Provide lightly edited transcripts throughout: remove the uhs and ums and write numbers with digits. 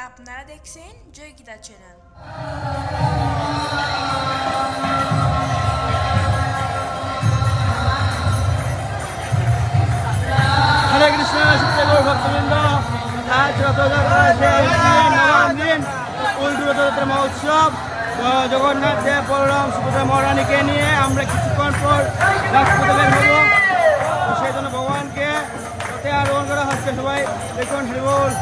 আপনারা দেখছেন জয় গীতা চ্যানেল। হরে কৃষ্ণ সত্যগৌর ভক্তবৃন্দ, আজ নবম দিন উল্টো রথযাত্রা মহোৎসব। জগন্নাথ দেব বলরাম সুভদ্রা মহারানীকে নিয়ে আমরা কিছুক্ষণ পর রাজপথে বের হব। সেই জন্য ভগবানকে রথে আরোহণ করা হচ্ছে। সবাই দেখুন, হরি বল।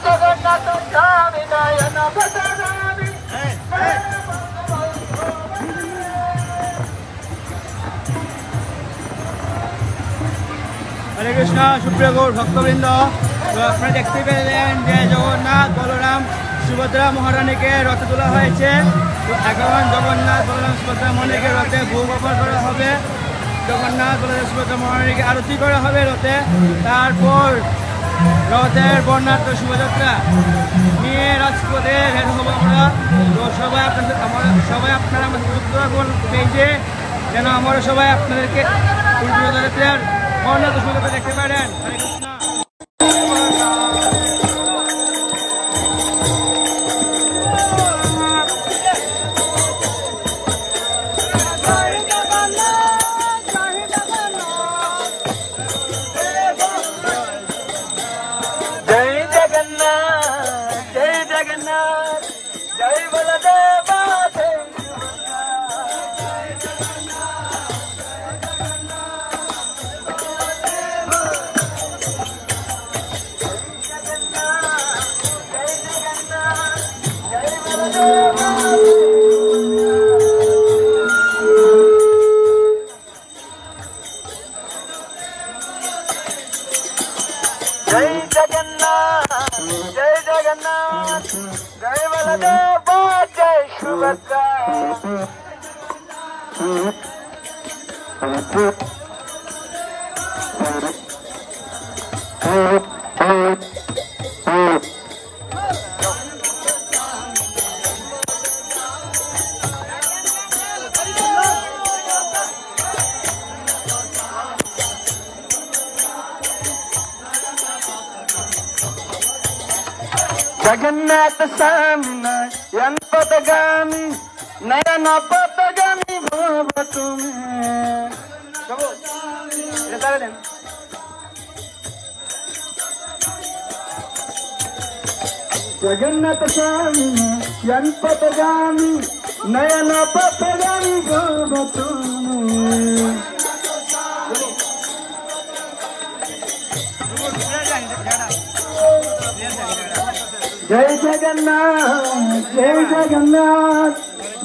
জগন্নাথ স্বামী নয়ন পথগামী হরে কৃষ্ণ সুপ্রিয় গৌর ভক্তবৃন্দ, তো আপনারা দেখতে পেলেন যে জগন্নাথ বলরাম সুভদ্রা মহারানীকে রথে তোলা হয়েছে। তো এখন জগন্নাথ বলরাম সুভদ্রা মহারানীকে রথে ভূগোপন করা হবে। জগন্নাথ বলরাম সুভদ্রা মহারানীকে আরতি করা হবে রথে। তারপর রথের বর্ণাঢ্য শোভাযাত্রা নিয়ে রাজপথে বের হবো আমরা। তো সবাই আপনারা আমাদের যুক্ত থাকুন পেজে, যেন আমরা সবাই আপনাদেরকে রথযাত্রার বর্ণাঢ্য শোভাযাত্রা দেখতে পারেন। হরে কৃষ্ণ। जगन्नाथ स्वामी नयन पथगामी नयन पथगामी भव तुम्हें जगन्नाथ स्वामी नयन पथगामी नयन पथगामी भव तुम्हें जय जगन्नाथ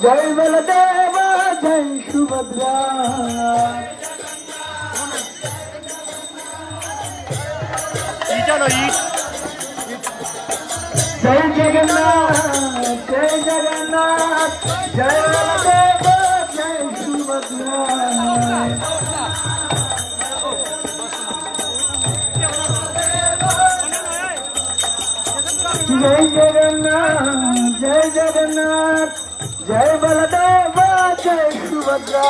जय बलदेव जय सुभद्रा जय जगन्नाथ जय बलदेव जय सुभद्रा जय जगन्नाथ जय बलदेव जय सुभद्रा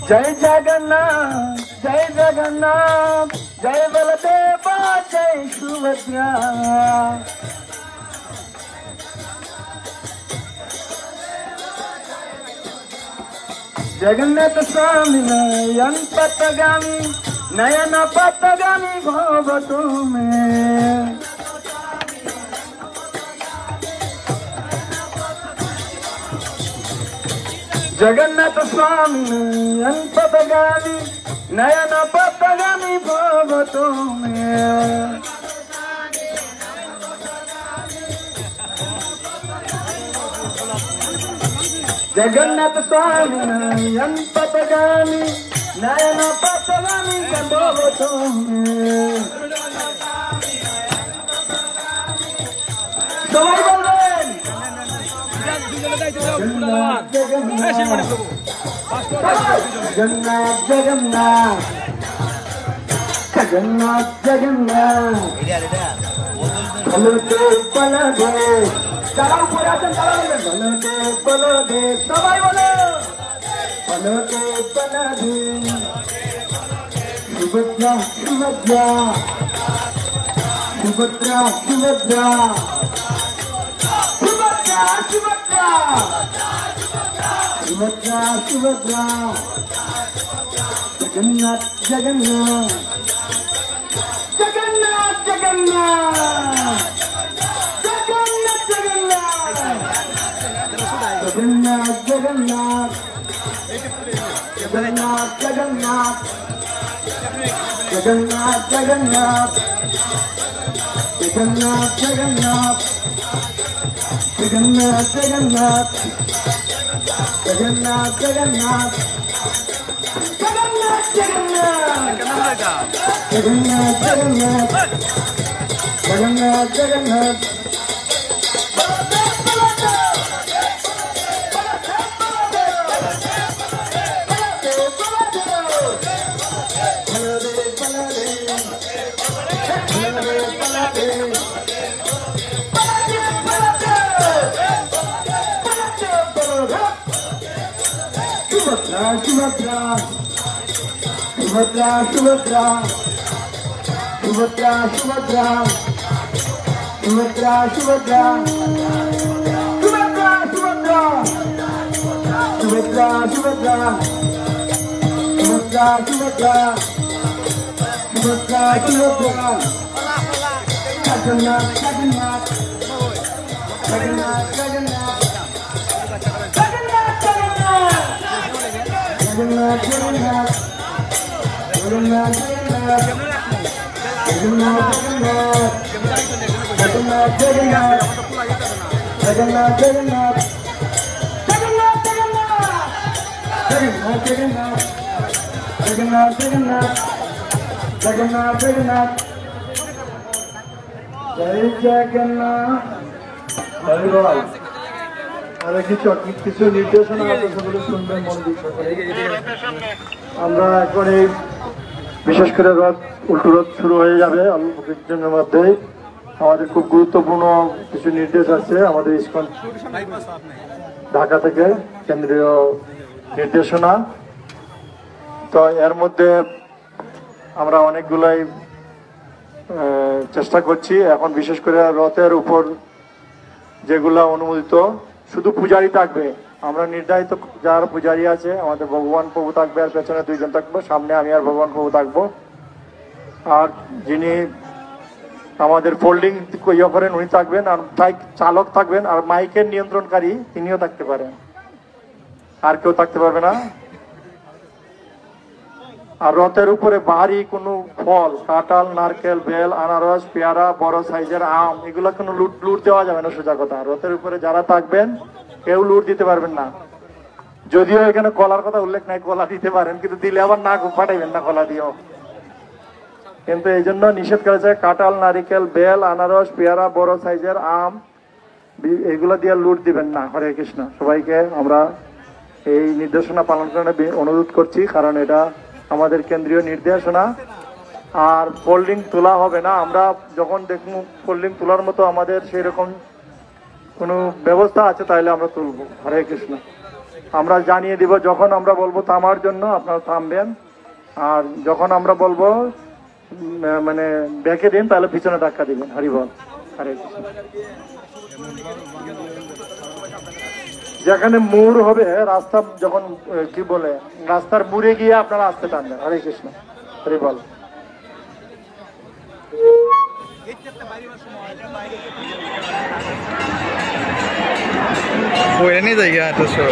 जय जगन्नाथ जय बलदेव जय सुभद्रा जगन्नाथ स्वामी नयन पथगामी भव तुम्हें जगन्नाथ स्वामी नयन पथगामी भव तुम्हें जगन्नाथ स्वामी नयन पथगामी भव तुम्हें সবাই বলবেন जगन्नाथ जगन्नाथ जगन्नाथ जगन्नाथ বলতে বলদে তারা উপরে আছেন তারা বলতে সবাই বলো বলতে বলদে Subhadra Subhadra Subhadra Subhadra Subhadra Subhadra Subhadra Subhadra Jagannath Jagannath Jagannath Jagannath Jagannath Jagannath Jagannath Jagannath Jagannath, Jagannath, Jagannath, Jagannath, Jagannath, Jagannath, Jagannath, Jagannath, Jagannath, Jagannath, Jagannath, Jagannath, Jagannath, Jagannath. Subhadra, Subhadra, Subhadra, Subhadra, Subhadra, Subhadra, Subhadra, Subhadra, Subhadra, Subhadra, Subhadra, Subhadra, Subhadra, Subhadra, Subhadra, Jagannath, Jagannath, Jagannath, Jagannath. Jagannath, Jagannath, Jagannath, Jagannath, Jagannath, Jagannath, Jagannath, Jagannath, Jagannath, Jagannath, Jagannath, Jagannath, Jagannath, Jai Jagannath, Hari Bol. আর কিছু নির্দেশনা আপনারা সকলে শুনবেন মনোযোগ সহকারে। আমরা এখন এই বিশেষ করে রথ উল্টো রথ শুরু হয়ে যাবে অল্প কিছুদিনের মধ্যেই। আমাদের খুব গুরুত্বপূর্ণ কিছু নির্দেশ আছে আমাদের ইসকন ঢাকা থেকে কেন্দ্রীয় নির্দেশনা। তো এর মধ্যে আমরা অনেকগুলাই চেষ্টা করছি। এখন বিশেষ করে রথের উপর যেগুলা অনুমোদিত শুধু পূজারি থাকবে। আমরা নির্ধারিত যারা পূজারি আছে আমাদের ভগবান প্রভু থাকবে, আর পেছনে দুইজন থাকবো, সামনে আমি আর ভগবান প্রভু থাকবো। আর যিনি আমাদের ফোল্ডিং ইয়ে করেন উনি থাকবেন, আর বাইক চালক থাকবেন, আর মাইকের নিয়ন্ত্রণকারী তিনিও থাকতে পারেন, আর কেউ থাকতে পারবে না। আর রথের উপরে ভারী কোনো ফল, কাঁঠাল, নারকেল, বেল, আনারস, পেয়ারা, বড় সাইজের আম, এগুলো কোনো লুট দেওয়া যাবে না। সোজা কথা, রথের উপরে যারা থাকবেন কেউ লুট দিতে পারবেন না। যদিও এখানে কলার কথা উল্লেখ নাই, কলা দিতে পারেন, কিন্তু দিলে আবার না পাঠাইবেন না কলা দিও। কিন্তু এই জন্য নিষেধ করেছে কাঁঠাল, নারিকেল, বেল, আনারস, পেয়ারা, বড় সাইজের আম, এগুলো দিয়ে লুট দিবেন না। হরে কৃষ্ণ। সবাইকে আমরা এই নির্দেশনা পালন করার অনুরোধ করছি, কারণ এটা আমাদের কেন্দ্রীয় নির্দেশনা। আর ফোল্ডিং তোলা হবে না। আমরা যখন দেখবো ফোল্ডিং তোলার মতো আমাদের সেই রকম কোনো ব্যবস্থা আছে তাহলে আমরা তুলব। হরে কৃষ্ণ। আমরা জানিয়ে দিব যখন আমরা বলবো থামার জন্য আপনারা থামবেন, আর যখন আমরা বলবো মানে দেখে দিন তাহলে পিছনে ধাক্কা দিবেন। হরি বল। হরে কৃষ্ণ। যেখানে মোড় হবে রাস্তা, যখন কি বলে রাস্তার মুড়ে গিয়ে আপনারা আসতে টানবেন। হরে কৃষ্ণ। হরি বল। नहीं जाएगा तो सो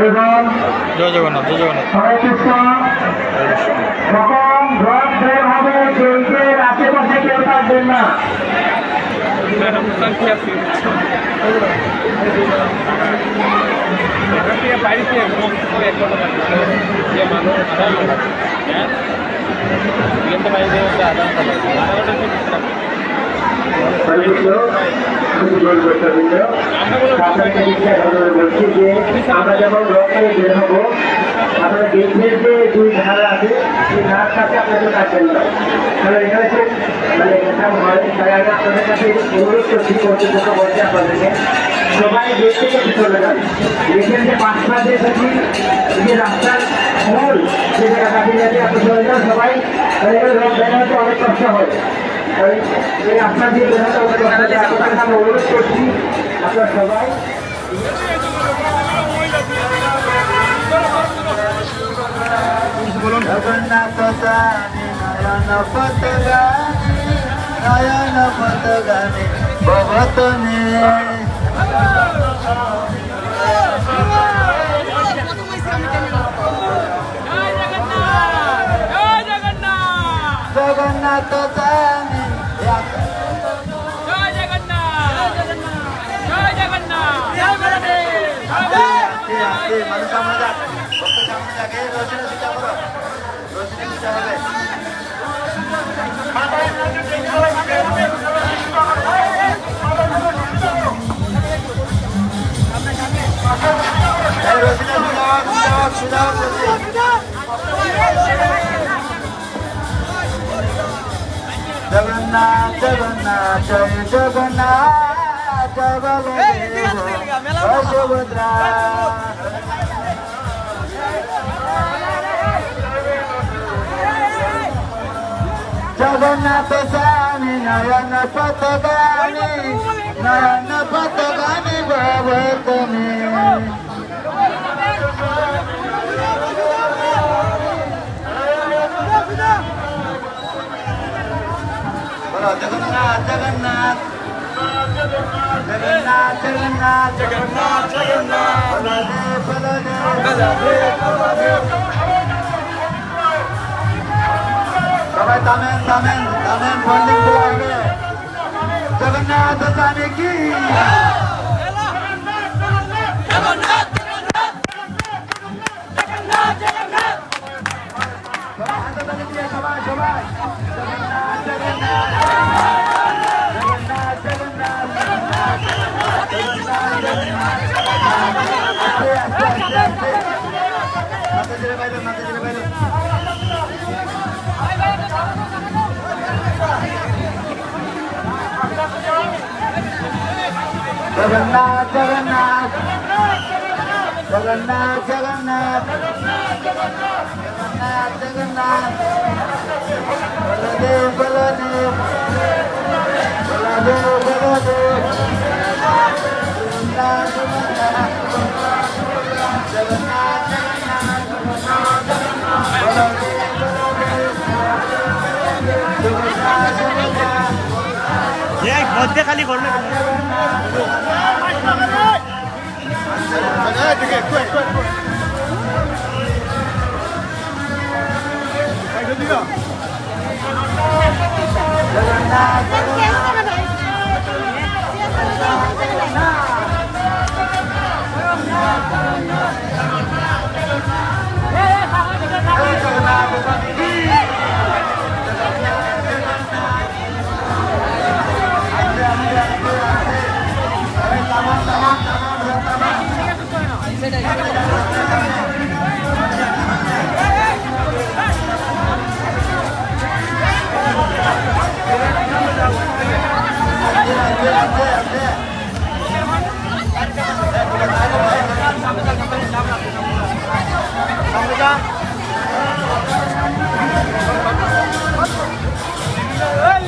হরিবল জয় জগন্নাথ জয় জগন্নাথ। হরে কৃষ্ণ। যখন রথ বের হবে গেটের আশেপাশে কেউ থাকবেন না। বলছি যে আমরা যখন রথে বের হবো আপনার গেটের যে দুই ধারা আছে সেই ধারার সাথে আপনাদের থাকবেন না, কারণ এখানে খুব মানে এক্সাম হয়। তাই আমি আপনাদের কাছে অনুরোধ করছি কর্তৃপক্ষ বলছে আপনাদেরকে সবাই গেট থেকে চলে যান। গেটের যে পাঁচটা যে থাকি যে রাস্তার মূল যে জায়গাটা আছে আপনি চলে যান সবাই। রথ বের হতে অনেক কষ্ট হয়, এই রাস্তা দিয়ে বের হতে অনেক কষ্ট হয়। আপনাদের আমি অনুরোধ করছি আপনার সবাই জগন্নাথ স্বামী নয়ন পতগামী নয়ন পতগামী ভবতমে জগন্নাথ স্বামী মানুষ সামনে যাক, সামনে যাকে রোশনে দিতে হবে, রোশনে দিতে হবে। জগন্নাথ জগন্নাথ জয় জগন্নাথ সুভদ্রা জগন্নাথ স্বামী নয়ন পতগামী নয়ন পতগামী ভবতমে জগন্নাথ জগন্নাথ জগন্নাথ জগন্নাথ জগন্নাথ জগন্নাথ সবাই থামেন থামেন থামেন, হোল্ডিং দেওয়া হবে। জগন্নাথ স্বামী কি সবাই সবাই জগন্নাথ জগন্নাথ জগন্নাথ জগন্নাথ মাথা জেলে বাইরে মাথা জেলে বাইরে জগন্নাথ জগন্নাথ জগন্নাথ জগন্নাথ জগন্নাথ জগন্নাথ বলদেব বলদেব বলদেব বলদেব জগন্নাথ জগন্নাথ জগন্নাথ মধ্যে খালি করলে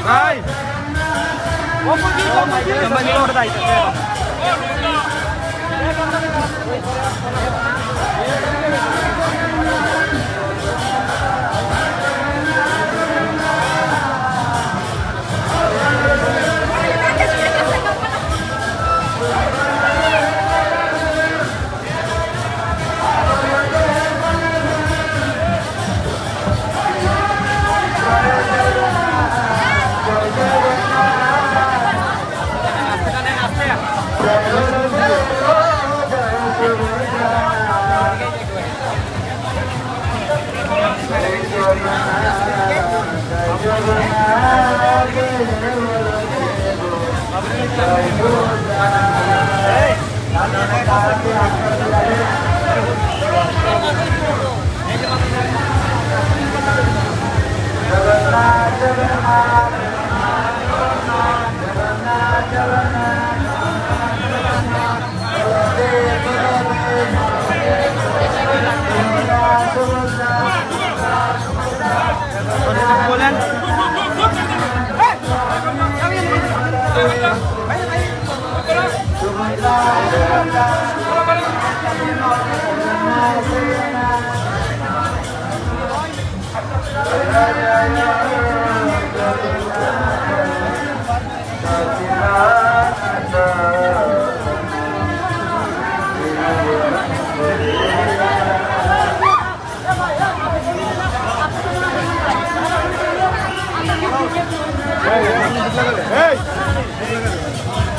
ভাই বলেন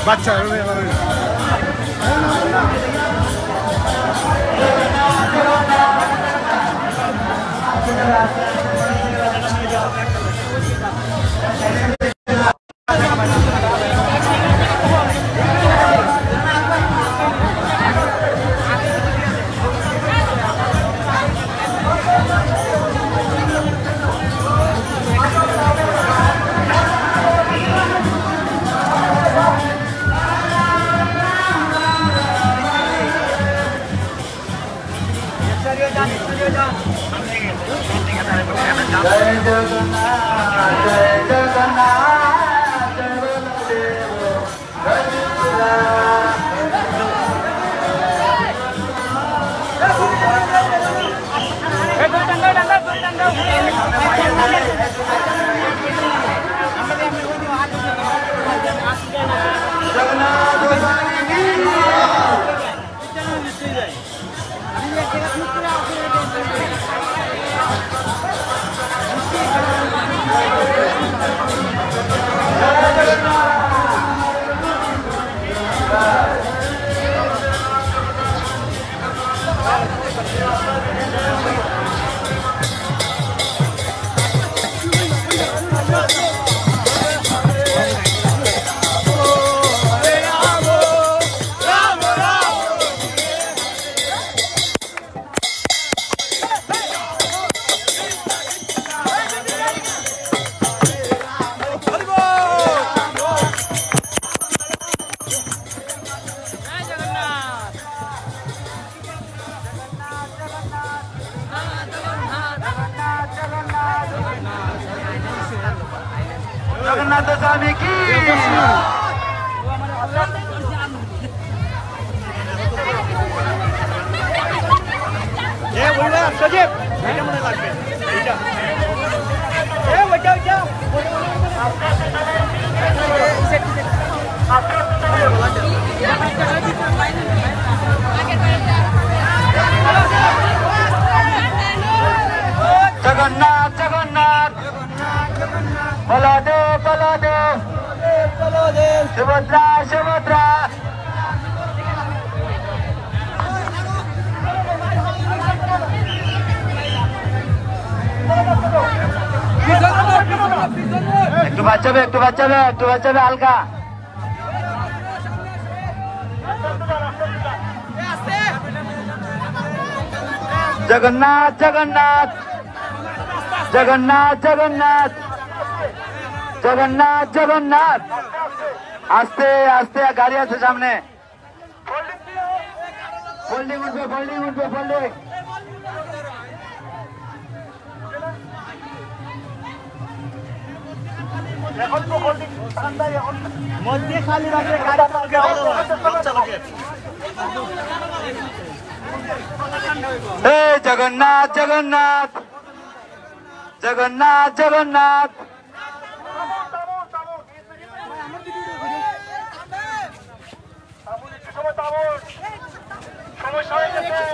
বাচ্চা জগন্নাথ স্বামী কি সজীব এটা মনে লাগবে জগন্নাথ জগন্নাথ বলদেব বলদেব সুভদ্রা সুভদ্রা একটু বাচ্চাবে একটু বাচ্চাবে একটু বাচ্চাবে হালকা জগন্নাথ জগন্নাথ জগন্নাথ জগন্নাথ জগন্নাথ জগন্নাথ আস্তে আস্তে গাড়ি আছে সামনে ফোল্ডিং উঠবে ফোল্ডিং উঠবে ফোল্ডিং মধ্যে খালি রাখলে গাড়ি চালাবে হে জগন্নাথ জগন্নাথ জগন্নাথ জগন্নাথ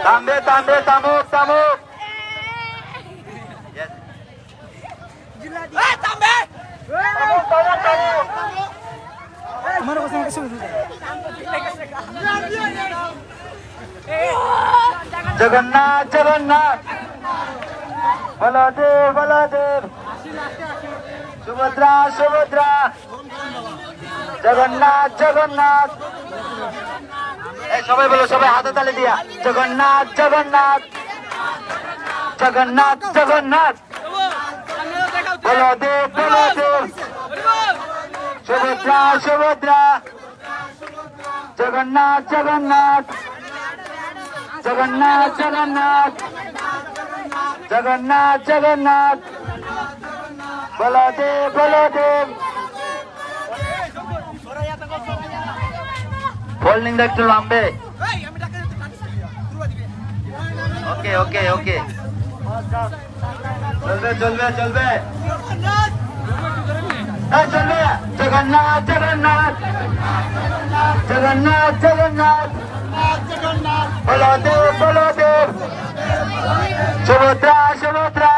থামবে থামবে থামুক থামুক জগন্নাথ জগন্নাথ বলদেব বলদেব সুভদ্রা সুভদ্রা জগন্নাথ জগন্নাথ এই সবাই বলো সবাই হাতে তালি দিয়া জগন্নাথ জগন্নাথ জগন্নাথ জগন্নাথ বলদেব বলদেব সুভদ্রা সুভদ্রা জগন্নাথ জগন্নাথ জগন্নাথ জগন্নাথ জগন্নাথ জগন্নাথ বলদেব বলদেব ফোল্ডিংটা একটু লাম্বে ওকে ওকে ওকে চলবে চলবে চলবে চলবে জগন্নাথ জগন্নাথ জগন্নাথ জগন্নাথ বলদেব বলদেব সুভদ্রা সুভদ্রা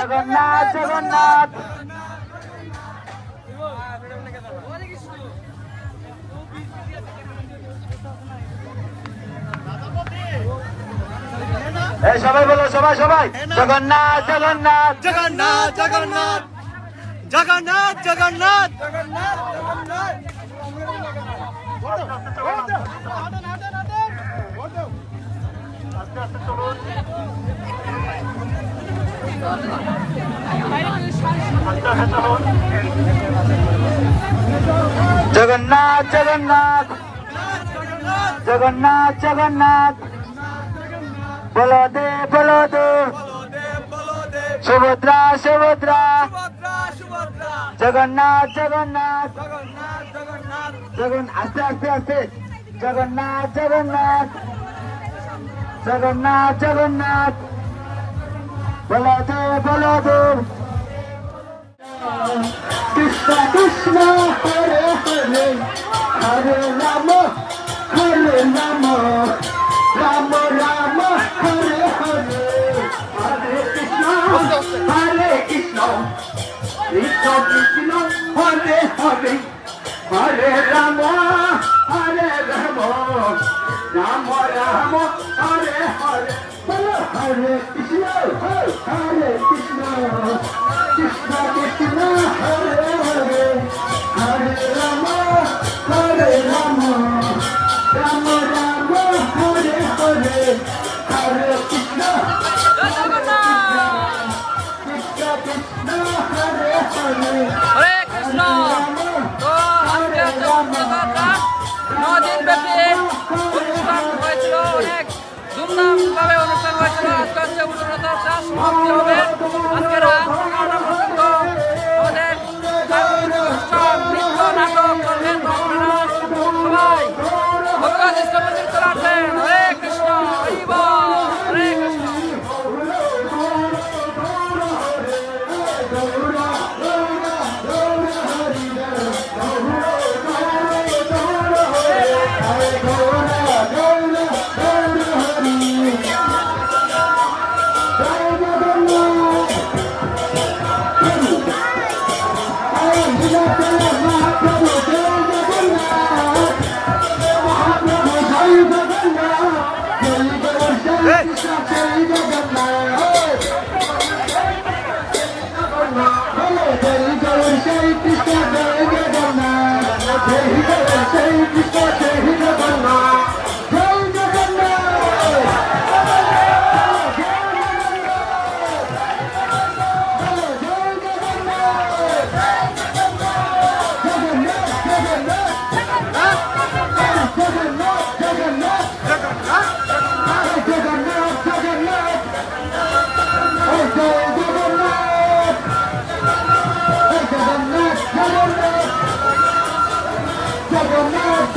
জগন্নাথ জগন্নাথ সবাই বলো সবাই সবাই জগন্নাথ জগন্নাথ জগন্নাথ জগন্নাথ জগন্নাথ জগন্নাথ জগন্নাথ জগন্নাথ জগন্নাথ জগন্নাথ বলদেব বলদেব সুভদ্রা সুভদ্রা জগন্নাথ জগন্নাথ আস্তে আস্তে আস্তে জগন্নাথ জগন্নাথ জগন্নাথ জগন্নাথ বলদেব বলদেব কৃষ্ণ কৃষ্ণ হরে হরে হরে রাম রাম রাম হরে হরে হরে কৃষ্ণ কৃষ্ণ কৃষ্ণ হরে হরে হরে রাম রাম রাম হরে হরে হরে কৃষ্ণ কৃষ্ণ কৃষ্ণ হরে হরে হরে রাম রাম রাম হরে হরে হরে কৃষ্ণ কৃষ্ণ কৃষ্ণ হরে হরে হরে কৃষ্ণ। তো আজকে 9 দিন ব্যাপী অনুষ্ঠান হয়েছিল, অনেক ধুমধাম ভাবে অনুষ্ঠান হয়েছিল। আজকে হচ্ছে উত্তরতা সমাপ্তি হবে। আজকে রাত 11টা পর্যন্ত আমাদের অনুষ্ঠান নৃত্য নাটক করবেন আপনারা সবাই ভগবান ইষ্টপতির চলাচ্ছেন। হরে কৃষ্ণ হরি বল, হরে কৃষ্ণ। জগন্নাথ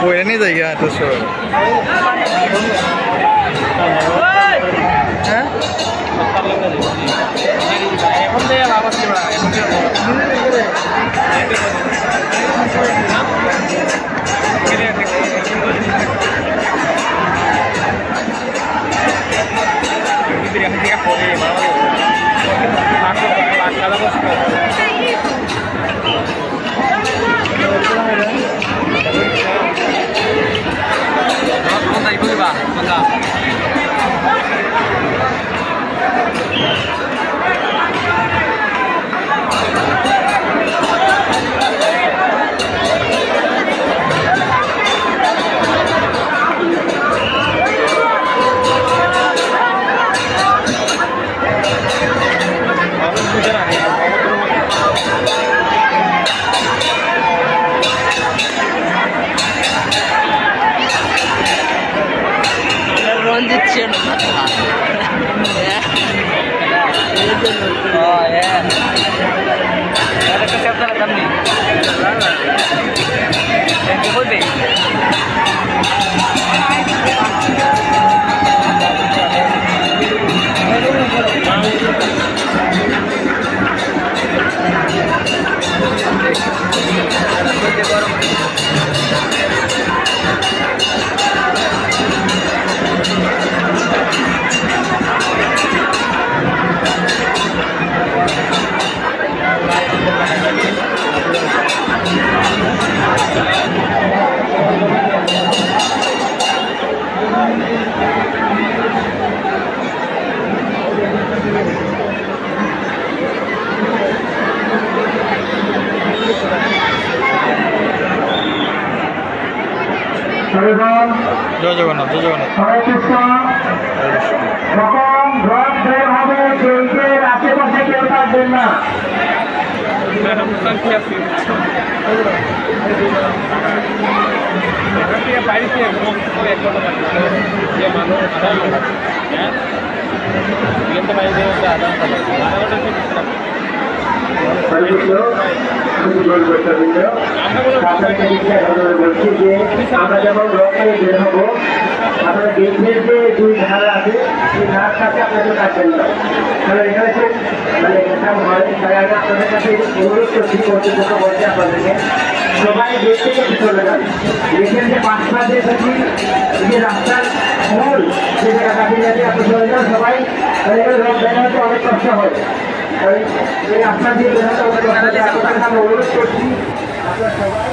বইরে নিয়ে যাই এত শোর হ্যাঁ এখন দিয়ে লাভ আছে না এখন জয় জগন্নাথ জয় জগন্নাথ হরে কৃষ্ণ যখন রথ বের হবে গেটের আশেপাশে কেউ থাকবেন না বলছি যে আমরা যখন রথে বের হবো আপনার গেটের যে দুই ধার আছে সেই ধার সাথে আপনাদের কাটবেন না তাহলে এখানে খুব মানে এটা হয় তাই আমি আপনাদের কাছে অনুরোধ করছি কর্তৃপক্ষ বলছে আপনাদেরকে সবাই গেট থেকে চলে যান গেটের যে পাঁচটা যে থাকি যে রাস্তার মূল যে জায়গাটা আছে আপনি চলে যান সবাই রথ বের হতে অনেক কষ্ট হয় এই আপনার দিয়ে বের হতে অনেক কষ্ট হয় আপনাদের আমি অনুরোধ করছি আপনার সবাই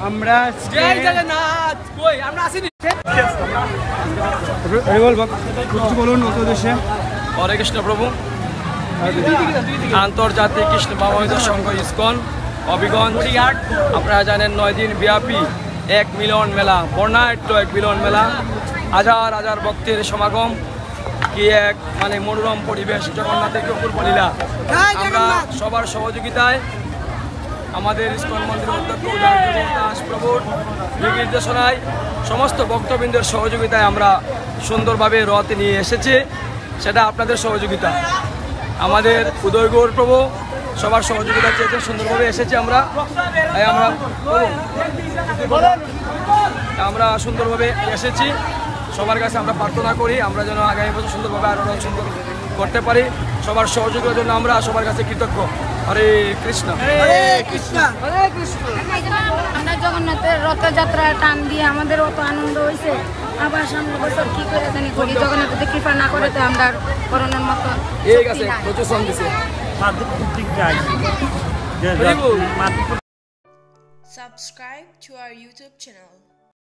আমরা বলুন উদ্দেশ্যে হরে কৃষ্ণ প্রভু আন্তর্জাতিক কৃষ্ণ ভাবামৃত সংঘ ইসকন হবিগঞ্জ আপনারা জানেন 9 দিন ব্যাপী এক মিলন মেলা, বর্ণাঢ্য এক মিলন মেলা, হাজার হাজার ভক্তের সমাগম, কি এক মানে মনোরম পরিবেশ, জগন্নাথের অপূর্ব লীলা। আমরা সবার সহযোগিতায় আমাদের ইস্কন মন্দিরের অধ্যক্ষ দাস প্রভুর নির্দেশনায় সমস্ত ভক্তবৃন্দের সহযোগিতায় আমরা সুন্দরভাবে রথ নিয়ে এসেছি। সেটা আপনাদের সহযোগিতা, আমাদের উদয়গৌর প্রভু সবার সহযোগিতা চেয়েছেন, সুন্দরভাবে এসেছি আমরা। আমরা সুন্দরভাবে এসেছি, সবার কাছে আমরা প্রার্থনা করি আমরা যেন আগামী বছর সুন্দরভাবে আরো সুন্দর করতে পারি। সবার সহযোগিতার জন্য আমরা সবার কাছে কৃতজ্ঞ। হরে কৃষ্ণ, হরে কৃষ্ণ, হরে কৃষ্ণ। আমরা জগন্নাথের রথযাত্রা টান দিয়ে আমাদের অত আনন্দ হয়েছে। আবার সামনে বছর কি করে জানি করি, জগন্নাথের কৃপা না করে তো আমরা করোনার মতো এই গেছে প্রচুর সং দিছে। Subscribe to our YouTube channel.